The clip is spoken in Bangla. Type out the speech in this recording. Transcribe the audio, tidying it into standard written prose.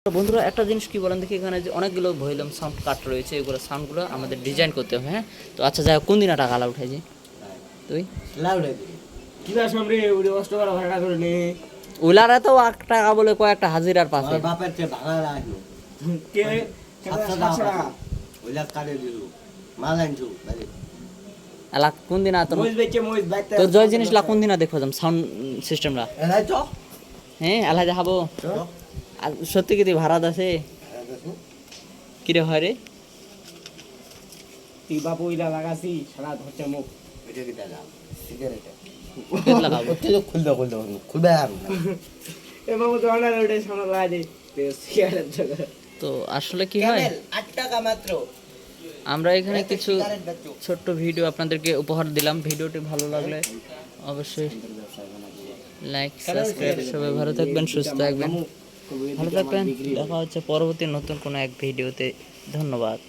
বন্ধুরা একটা জিনিস কি বলেন দেখি, এখানে যে অনেকগুলো ভলিউম সাউন্ড কাট রয়েছে, এগুলো সাউন্ডগুলো আমাদের ডিজাইন করতে হবে। হ্যাঁ, তো আচ্ছা যাই হোক, কোন দিন টাকা আলা উঠাইছি তুই কিবা সামনে উড়ে কষ্ট করা ভাড়া করে নে ওলারা তো 1 টাকা বলে কয়েকটা হাজিরার পাশে বাপের চেয়ে ভাঙা লাগলো কে 700 টাকা ওইলা কাটে দিল মাল আনছু এলা কোন দিন আতো মইজ বেচে মইজ বাইতে তো জয় জিনিস লা কোন দিন দেখো যাম সাউন্ড সিস্টেমরা। এলাই তো হ্যাঁ এলা দেখাবো। আর সত্যি কি ভাড়া আছে কি রে হয় রে? তুই বাপু ইলা লাগাছি সারা ধরছে মুখ এটা কি দাদা সিগারেট কেত লাগাবো তো খুলবে আর এ বাবু তো অনলাইন ওটা সামনে লাগা দে সিগারেট জগা তো আসলে কি হয়, 8 টাকা মাত্র আমরা এখানে কিছু ছোট্ট ভিডিও আপনাদেরকে উপহার দিলাম। ভিডিওটি ভালো লাগলে অবশ্যই লাইক সাবস্ক্রাইব, সবাই ভালো থাকবেন, সুস্থ থাকবেন, ভালো থাকবেন। দেখা হচ্ছে পরবর্তী নতুন কোনো এক ভিডিওতে। ধন্যবাদ।